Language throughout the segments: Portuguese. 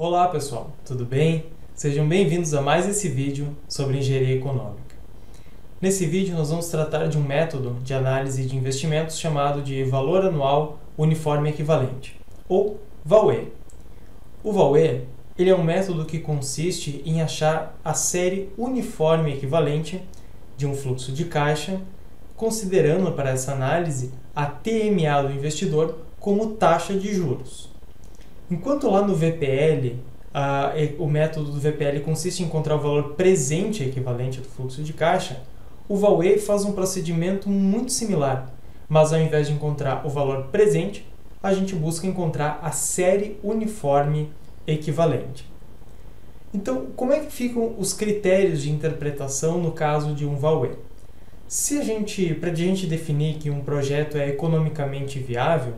Olá pessoal, tudo bem? Sejam bem-vindos a mais esse vídeo sobre engenharia econômica. Nesse vídeo nós vamos tratar de um método de análise de investimentos chamado de Valor Anual Uniforme Equivalente, ou VAUE. O VAUE ele é um método que consiste em achar a série uniforme equivalente de um fluxo de caixa, considerando para essa análise a TMA do investidor como taxa de juros. Enquanto lá no VPL, o método do VPL consiste em encontrar o valor presente equivalente do fluxo de caixa, o VAUE faz um procedimento muito similar, mas ao invés de encontrar o valor presente, a gente busca encontrar a série uniforme equivalente. Então, como é que ficam os critérios de interpretação no caso de um VAUE? Para a gente definir que um projeto é economicamente viável,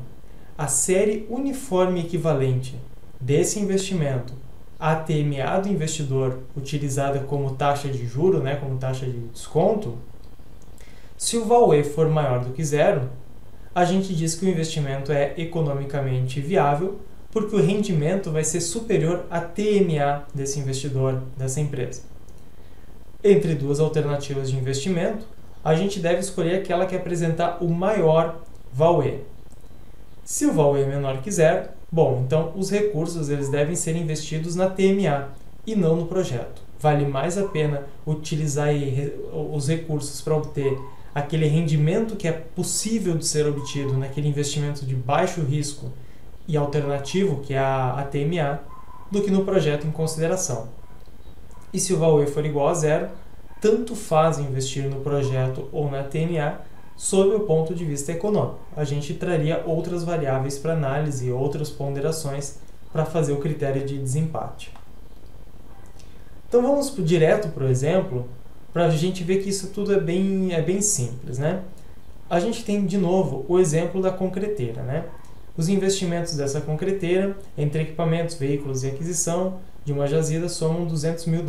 a série uniforme equivalente desse investimento à TMA do investidor, utilizada como taxa de juro, como taxa de desconto, se o VAUE for maior do que zero, a gente diz que o investimento é economicamente viável, porque o rendimento vai ser superior à TMA desse investidor, dessa empresa. Entre duas alternativas de investimento, a gente deve escolher aquela que apresentar o maior VAUE. Se o VAUE é menor que zero, então os recursos eles devem ser investidos na TMA e não no projeto. Vale mais a pena utilizar os recursos para obter aquele rendimento que é possível de ser obtido naquele investimento de baixo risco e alternativo, que é a TMA, do que no projeto em consideração. E se o VAUE for igual a zero, tanto faz investir no projeto ou na TMA, sob o ponto de vista econômico. A gente traria outras variáveis para análise, outras ponderações para fazer o critério de desempate. Então vamos direto para o exemplo, para a gente ver que isso tudo é bem simples. A gente tem, de novo, o exemplo da concreteira. Os investimentos dessa concreteira, entre equipamentos, veículos e aquisição de uma jazida, somam $200 mil.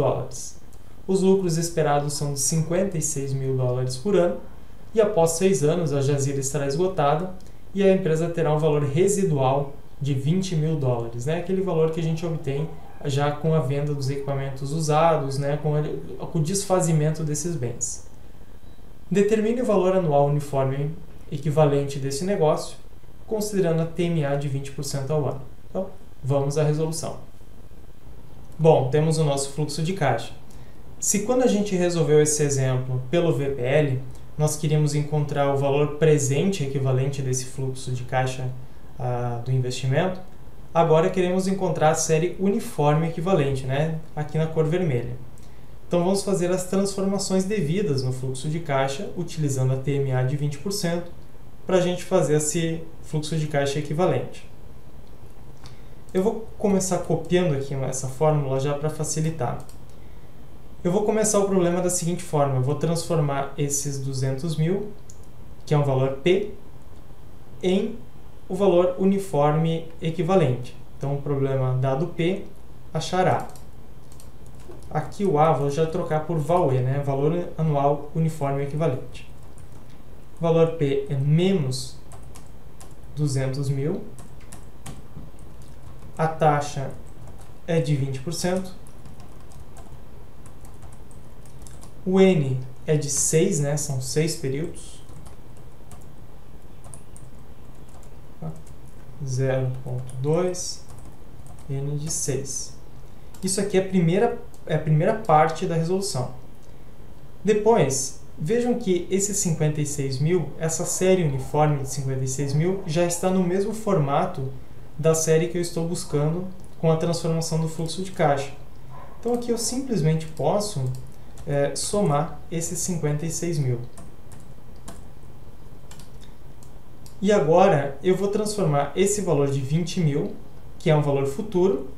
Os lucros esperados são de $56 mil por ano, e após 6 anos a jazida estará esgotada e a empresa terá um valor residual de $20 mil, aquele valor que a gente obtém já com a venda dos equipamentos usados, com o desfazimento desses bens. Determine o valor anual uniforme equivalente desse negócio, considerando a TMA de 20% ao ano. Então, vamos à resolução. Bom, temos o nosso fluxo de caixa. Se quando a gente resolveu esse exemplo pelo VPL, nós queríamos encontrar o valor presente equivalente desse fluxo de caixa do investimento, agora queremos encontrar a série uniforme equivalente, aqui na cor vermelha. Então vamos fazer as transformações devidas no fluxo de caixa, utilizando a TMA de 20%, para a gente fazer esse fluxo de caixa equivalente. Eu vou começar copiando aqui essa fórmula já para facilitar. Eu vou começar o problema da seguinte forma: eu vou transformar esses 200 mil, que é um valor P, em o valor uniforme equivalente. Então, o problema dado P, achar A. Aqui o A vou já trocar por VAUE, valor anual uniforme equivalente. O valor P é menos 200 mil, a taxa é de 20%, o N é de 6, são 6 períodos. 0,2, N de 6. Isso aqui é a primeira parte da resolução. Depois, vejam que esses 56 mil, essa série uniforme de 56 mil, já está no mesmo formato da série que eu estou buscando com a transformação do fluxo de caixa. Então aqui eu simplesmente posso somar esses 56 mil. E agora eu vou transformar esse valor de 20 mil, que é um valor futuro,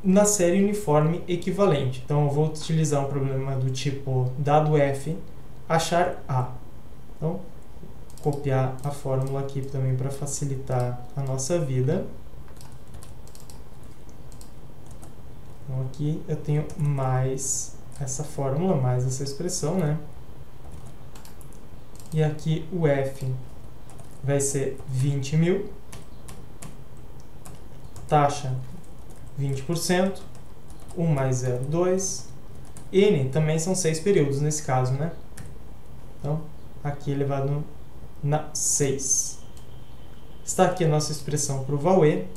na série uniforme equivalente. Então eu vou utilizar um problema do tipo dado F, achar A. Então, copiar a fórmula aqui também para facilitar a nossa vida. Então aqui eu tenho mais essa fórmula, mais essa expressão, E aqui o F vai ser 20 mil, taxa 20%, 1 mais 0, 2. N também são 6 períodos nesse caso, né? Então, aqui elevado na 6. Está aqui a nossa expressão para o VAUE.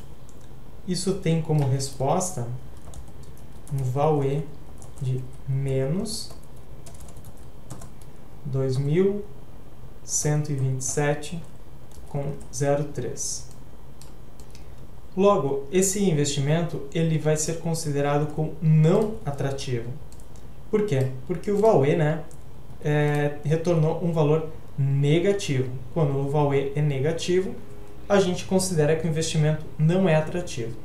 Isso tem como resposta um VAUE de menos 2.127,03. Logo, esse investimento ele vai ser considerado como não atrativo. Por quê? Porque o VAUE, né, retornou um valor negativo. Quando o VAUE é negativo, a gente considera que o investimento não é atrativo.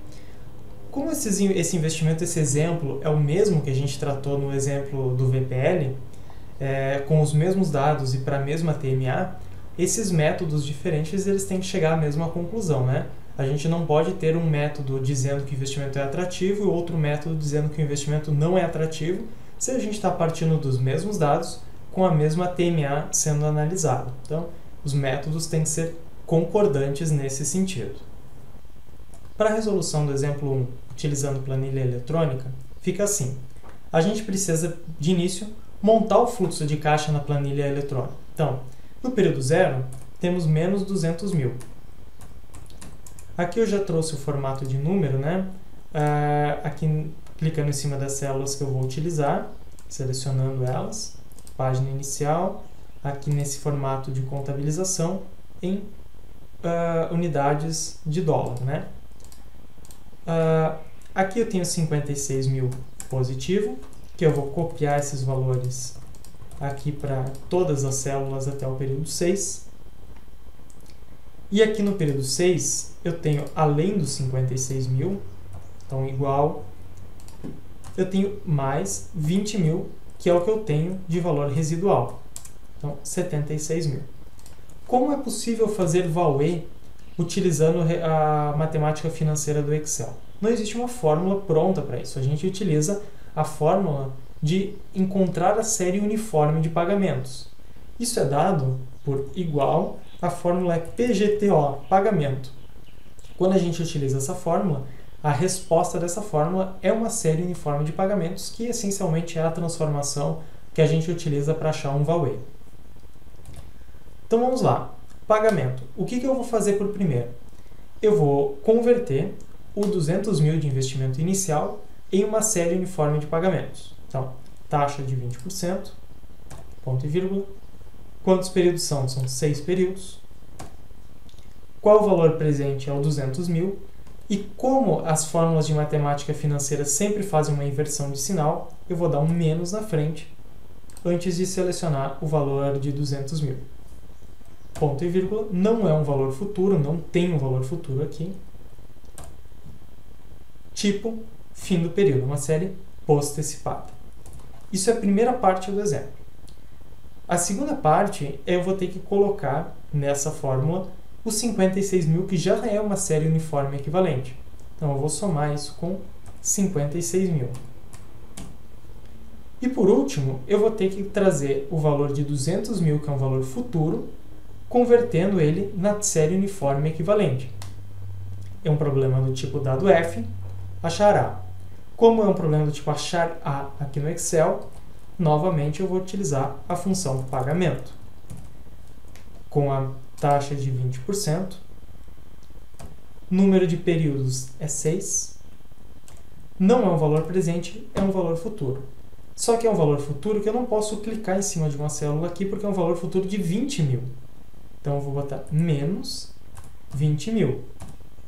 Como esse investimento, esse exemplo, é o mesmo que a gente tratou no exemplo do VPL, com os mesmos dados e para a mesma TMA, esses métodos diferentes eles têm que chegar à mesma conclusão, né? A gente não pode ter um método dizendo que o investimento é atrativo e outro método dizendo que o investimento não é atrativo, se a gente está partindo dos mesmos dados com a mesma TMA sendo analisada. Então, os métodos têm que ser concordantes nesse sentido. Para a resolução do exemplo 1, utilizando planilha eletrônica, fica assim. A gente precisa, de início, montar o fluxo de caixa na planilha eletrônica. Então, no período 0, temos menos 200 mil. Aqui eu já trouxe o formato de número, né? Aqui, clicando em cima das células que eu vou utilizar, selecionando elas, página inicial, aqui nesse formato de contabilização, em unidades de dólar, né? Aqui eu tenho 56 mil positivo, que eu vou copiar esses valores aqui para todas as células até o período 6. E aqui no período 6, eu tenho, além dos 56 mil, então igual, eu tenho mais 20 mil, que é o que eu tenho de valor residual. Então, 76 mil. Como é possível fazer VAUE utilizando a matemática financeira do Excel? Não existe uma fórmula pronta para isso. A gente utiliza a fórmula de encontrar a série uniforme de pagamentos. Isso é dado por igual, a fórmula é PGTO, pagamento. Quando a gente utiliza essa fórmula, a resposta dessa fórmula é uma série uniforme de pagamentos, que essencialmente é a transformação que a gente utiliza para achar um VAUE. Então vamos lá. Pagamento. O que eu vou fazer por primeiro? Eu vou converter o 200 mil de investimento inicial em uma série uniforme de pagamentos. Então, taxa de 20%, ponto e vírgula. Quantos períodos são? São 6 períodos. Qual o valor presente é o 200 mil? E como as fórmulas de matemática financeira sempre fazem uma inversão de sinal, eu vou dar um menos na frente antes de selecionar o valor de 200 mil. Ponto e vírgula, não é um valor futuro, não tem um valor futuro aqui. Tipo, fim do período, uma série postecipada. Isso é a primeira parte do exemplo. A segunda parte, eu vou ter que colocar nessa fórmula os 56 mil, que já é uma série uniforme equivalente. Então, eu vou somar isso com 56 mil. E por último, eu vou ter que trazer o valor de 200 mil, que é um valor futuro, convertendo ele na série uniforme equivalente. É um problema do tipo dado F, achar A. Como é um problema do tipo achar A aqui no Excel, novamente eu vou utilizar a função pagamento. Com a taxa de 20%, número de períodos é 6, não é um valor presente, é um valor futuro. Só que é um valor futuro que eu não posso clicar em cima de uma célula aqui, porque é um valor futuro de 20 mil. Então, eu vou botar menos 20 mil.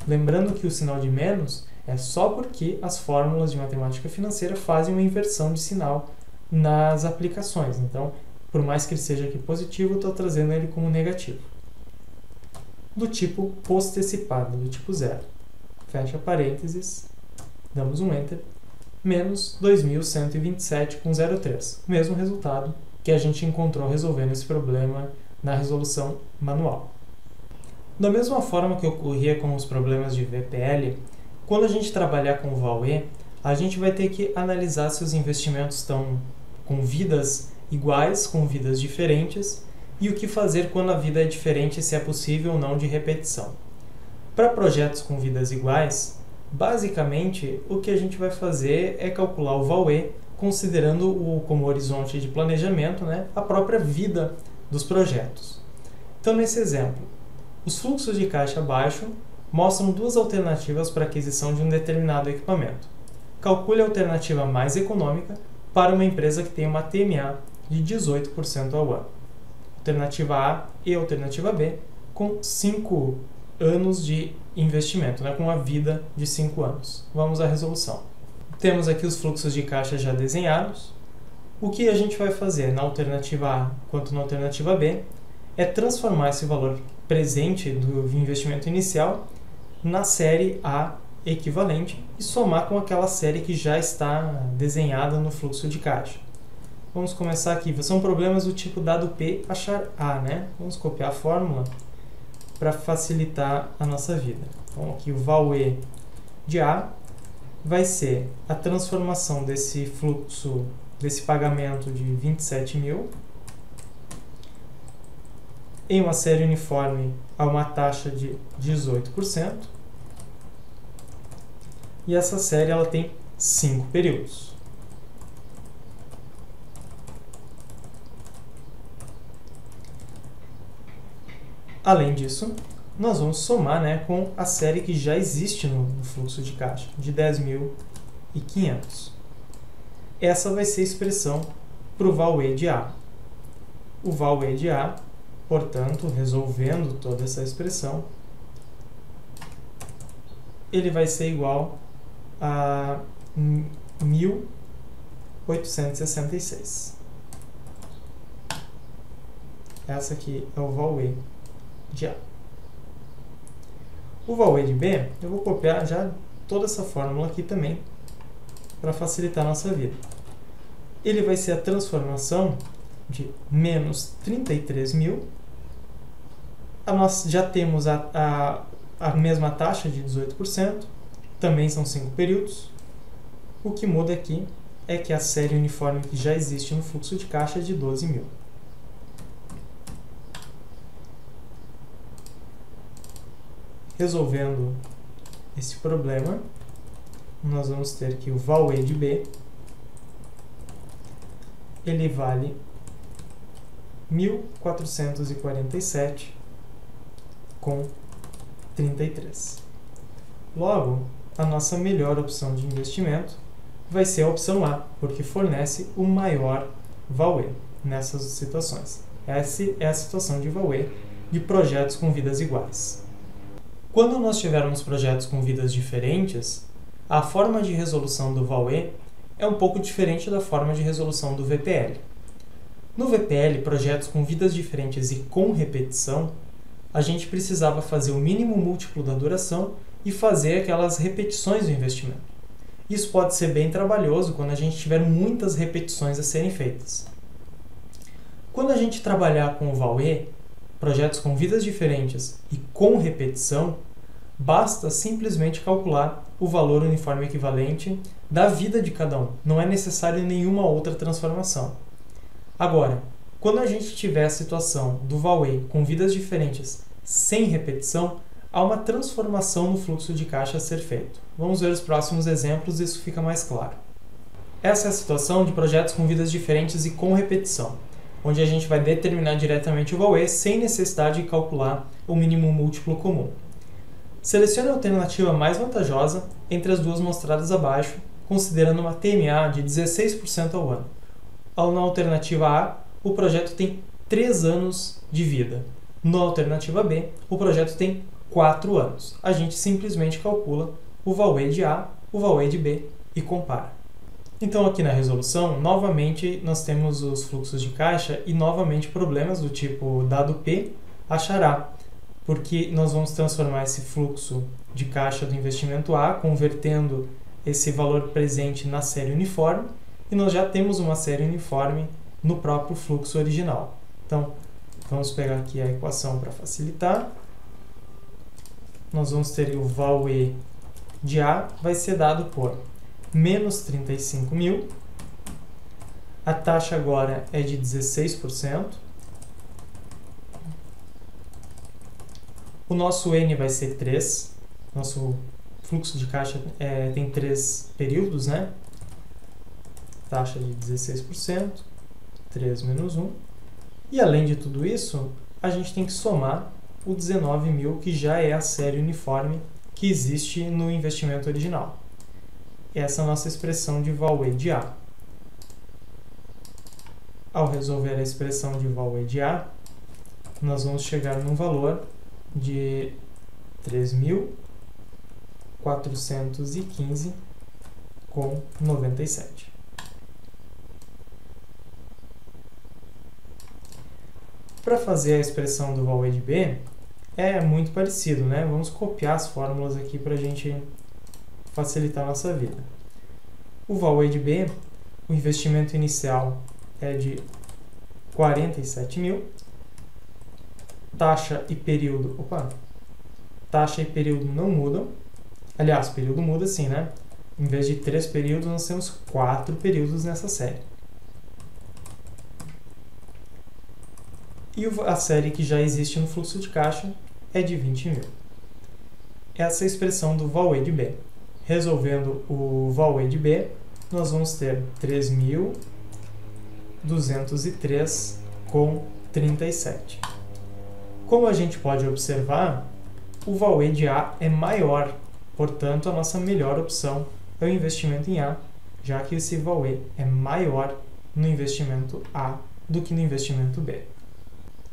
Lembrando que o sinal de menos é só porque as fórmulas de matemática financeira fazem uma inversão de sinal nas aplicações. Então, por mais que ele seja aqui positivo, eu estou trazendo ele como negativo. Do tipo postecipado, do tipo 0. Fecha parênteses, damos um Enter, menos 2.127,03. Mesmo resultado que a gente encontrou resolvendo esse problema na resolução manual. Da mesma forma que ocorria com os problemas de VPL, quando a gente trabalhar com o VAUE, a gente vai ter que analisar se os investimentos estão com vidas iguais, com vidas diferentes, e o que fazer quando a vida é diferente, se é possível ou não de repetição. Para projetos com vidas iguais, Basicamente, o que a gente vai fazer é calcular o VAUE considerando como horizonte de planejamento, né, a própria vida dos projetos. Então, nesse exemplo, os fluxos de caixa abaixo mostram duas alternativas para aquisição de um determinado equipamento. Calcule a alternativa mais econômica para uma empresa que tem uma TMA de 18% ao ano. Alternativa A e alternativa B com 5 anos de investimento, né, com a vida de 5 anos. Vamos à resolução. Temos aqui os fluxos de caixa já desenhados. O que a gente vai fazer na alternativa A quanto na alternativa B é transformar esse valor presente do investimento inicial na série A equivalente e somar com aquela série que já está desenhada no fluxo de caixa. Vamos começar aqui. São problemas do tipo dado P, achar A, né? Vamos copiar a fórmula para facilitar a nossa vida. Então, aqui o VAUE de A vai ser a transformação desse fluxo, desse pagamento de 27 mil em uma série uniforme a uma taxa de 18%. E essa série ela tem 5 períodos. Além disso, nós vamos somar, né, com a série que já existe no fluxo de caixa, de 10.500. Essa vai ser a expressão para o VAUE de A. O VAUE de A, portanto, resolvendo toda essa expressão, ele vai ser igual a 1.866. Essa aqui é o VAUE de A. O VAUE de B, eu vou copiar já toda essa fórmula aqui também, para facilitar a nossa vida. Ele vai ser a transformação de menos 33 mil. Nós já temos a mesma taxa de 18%, também são 5 períodos. O que muda aqui é que a série uniforme que já existe no fluxo de caixa é de 12 mil. Resolvendo esse problema, nós vamos ter que o VAUE de B ele vale 1.447,33. Logo, a nossa melhor opção de investimento vai ser a opção A, porque fornece o maior VAUE nessas situações. Essa é a situação de VAUE de projetos com vidas iguais. Quando nós tivermos projetos com vidas diferentes, a forma de resolução do VAUE é um pouco diferente da forma de resolução do VPL. No VPL, projetos com vidas diferentes e com repetição, a gente precisava fazer o mínimo múltiplo da duração e fazer aquelas repetições do investimento. Isso pode ser bem trabalhoso quando a gente tiver muitas repetições a serem feitas. Quando a gente trabalhar com o VAUE, projetos com vidas diferentes e com repetição, basta simplesmente calcular o valor uniforme equivalente da vida de cada um. Não é necessário nenhuma outra transformação. Agora, quando a gente tiver a situação do VAUE com vidas diferentes sem repetição, há uma transformação no fluxo de caixa a ser feito. Vamos ver os próximos exemplos e isso fica mais claro. Essa é a situação de projetos com vidas diferentes e com repetição, onde a gente vai determinar diretamente o VAUE sem necessidade de calcular o mínimo múltiplo comum. Selecione a alternativa mais vantajosa entre as duas mostradas abaixo, considerando uma TMA de 16% ao ano. Na alternativa A, o projeto tem 3 anos de vida. Na alternativa B, o projeto tem 4 anos. A gente simplesmente calcula o VAUE de A, o VAUE de B e compara. Então, aqui na resolução, novamente, nós temos os fluxos de caixa e, novamente, problemas do tipo dado P, achar A, porque nós vamos transformar esse fluxo de caixa do investimento A, convertendo esse valor presente na série uniforme, e nós já temos uma série uniforme no próprio fluxo original. Então, vamos pegar aqui a equação para facilitar. Nós vamos ter o VAUE de A vai ser dado por menos 35 mil. A taxa agora é de 16%. O nosso N vai ser 3. Nosso fluxo de caixa tem 3 períodos, né? Taxa de 16%, 3 menos 1. E além de tudo isso, a gente tem que somar o 19.000, que já é a série uniforme que existe no investimento original. Essa é a nossa expressão de VALUE de A. Ao resolver a expressão de VALUE de A, nós vamos chegar num valor de 3.415,97. Para fazer a expressão do VALUE de B, é muito parecido, né? Vamos copiar as fórmulas aqui para a gente facilitar a nossa vida. O VALUE de B, o investimento inicial é de 47.000, taxa e período não mudam. Aliás, período muda sim, né? Em vez de 3 períodos, nós temos 4 períodos nessa série. E a série que já existe no fluxo de caixa é de 20.000. Essa é a expressão do VALUE de B. Resolvendo o VALUE de B, nós vamos ter 3.203,37. Como a gente pode observar, o VALUE de A é maior, portanto, a nossa melhor opção é o investimento em A, já que esse VALUE é maior no investimento A do que no investimento B.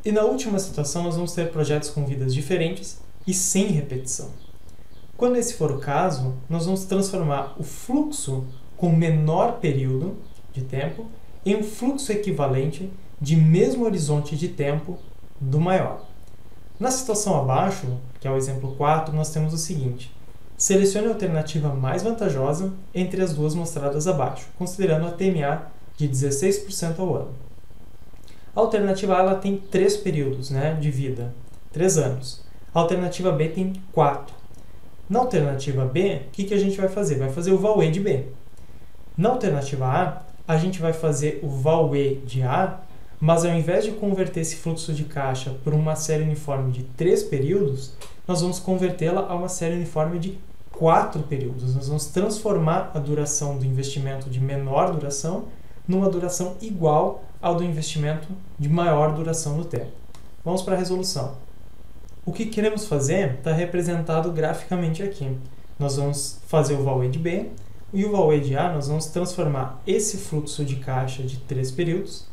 E na última situação, nós vamos ter projetos com vidas diferentes e sem repetição. Quando esse for o caso, nós vamos transformar o fluxo com menor período de tempo em um fluxo equivalente de mesmo horizonte de tempo do maior. Na situação abaixo, que é o exemplo 4, nós temos o seguinte: selecione a alternativa mais vantajosa entre as duas mostradas abaixo, considerando a TMA de 16% ao ano. A alternativa A ela tem 3 períodos, né, de vida, 3 anos. A alternativa B tem 4. Na alternativa B, o que a gente vai fazer? Vai fazer o VALUE de B. Na alternativa A, a gente vai fazer o VALUE de A, mas ao invés de converter esse fluxo de caixa por uma série uniforme de 3 períodos, nós vamos convertê-la a uma série uniforme de 4 períodos. Nós vamos transformar a duração do investimento de menor duração numa duração igual ao do investimento de maior duração no tempo. Vamos para a resolução. O que queremos fazer está representado graficamente aqui. Nós vamos fazer o VALUE de B e o VALUE de A nós vamos transformar esse fluxo de caixa de 3 períodos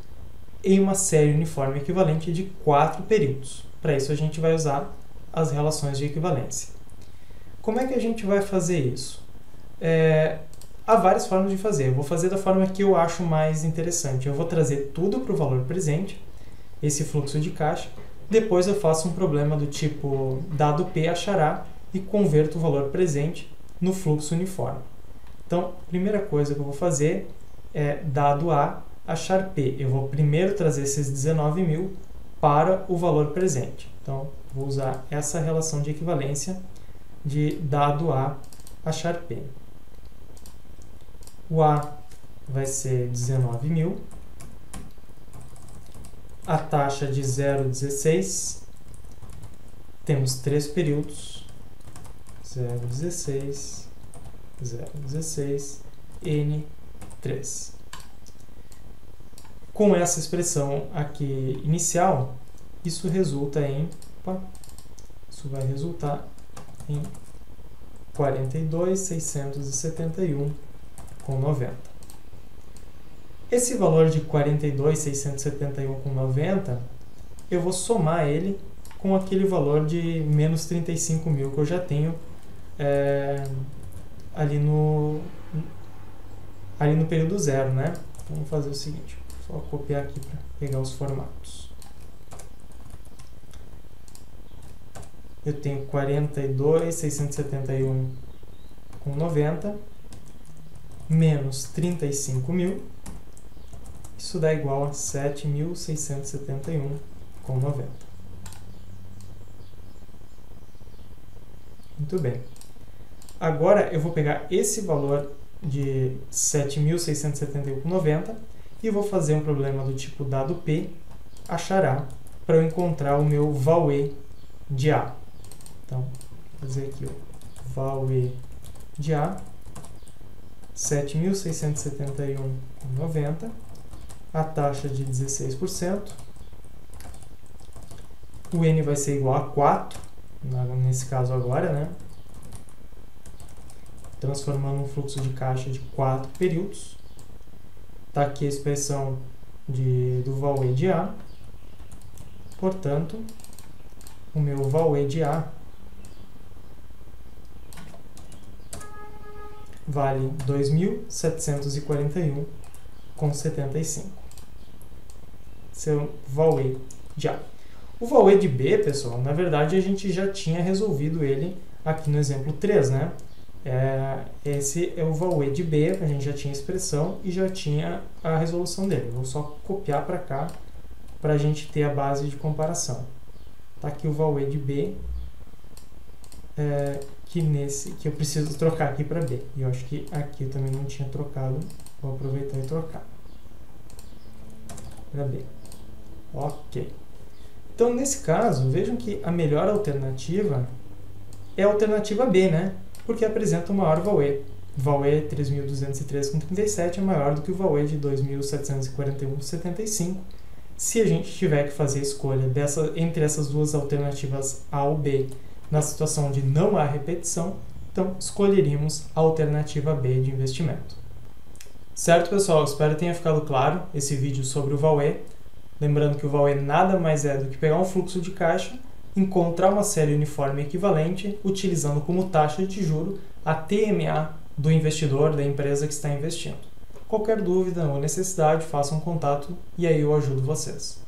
em uma série uniforme equivalente de 4 períodos. Para isso a gente vai usar as relações de equivalência. Como é que a gente vai fazer isso? Há várias formas de fazer. Eu vou fazer da forma que eu acho mais interessante. Eu vou trazer tudo para o valor presente, esse fluxo de caixa. Depois eu faço um problema do tipo dado P achará e converto o valor presente no fluxo uniforme. Então, a primeira coisa que eu vou fazer é dado A achar P. Eu vou primeiro trazer esses 19.000 para o valor presente. Então, vou usar essa relação de equivalência de dado A achar P. O A vai ser 19.000. A taxa de 0,16. Temos 3 períodos. 0,16, 0,16, N3. Com essa expressão aqui inicial, isso resulta em... isso vai resultar em 42.671,90. Esse valor de 42.671,90, eu vou somar ele com aquele valor de menos 35.000 que eu já tenho ali no período zero, né? Então, vamos fazer o seguinte, só copiar aqui para pegar os formatos. Eu tenho 42.671,90 menos 35.000. Isso dá igual a 7.671,90. Muito bem. Agora eu vou pegar esse valor de 7.671,90 e vou fazer um problema do tipo dado P achará para eu encontrar o meu VALUE de A. Então, vou fazer aqui o VAUE de A, 7.671,90, a taxa de 16%, o N vai ser igual a 4, nesse caso agora, né? Transformando um fluxo de caixa de 4 períodos. Está aqui a expressão do VAUE de A. Portanto, o meu VAUE de A vale 2.741,75. Seu VAUE de A. O VAUE de B, pessoal, na verdade a gente já tinha resolvido ele aqui no exemplo 3, né? Esse é o VAUE de B, a gente já tinha a expressão e já tinha a resolução dele. Vou só copiar para cá para a gente ter a base de comparação. Está aqui o VAUE de B, que eu preciso trocar aqui para B. E eu acho que aqui eu também não tinha trocado, vou aproveitar e trocar para B. Ok. Então, nesse caso, vejam que a melhor alternativa é a alternativa B, né? Porque apresenta o maior VAUE. O VAUE 3.213,37 é maior do que o VAUE de 2.741,75. Se a gente tiver que fazer a escolha entre essas duas alternativas A ou B, na situação de não há repetição, então escolheríamos a alternativa B de investimento. Certo, pessoal? Espero que tenha ficado claro esse vídeo sobre o VAUE. Lembrando que o VAUE nada mais é do que pegar um fluxo de caixa, encontrar uma série uniforme equivalente, utilizando como taxa de juro a TMA do investidor, da empresa que está investindo. Qualquer dúvida ou necessidade, façam contato e aí eu ajudo vocês.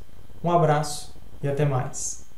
Um abraço e até mais!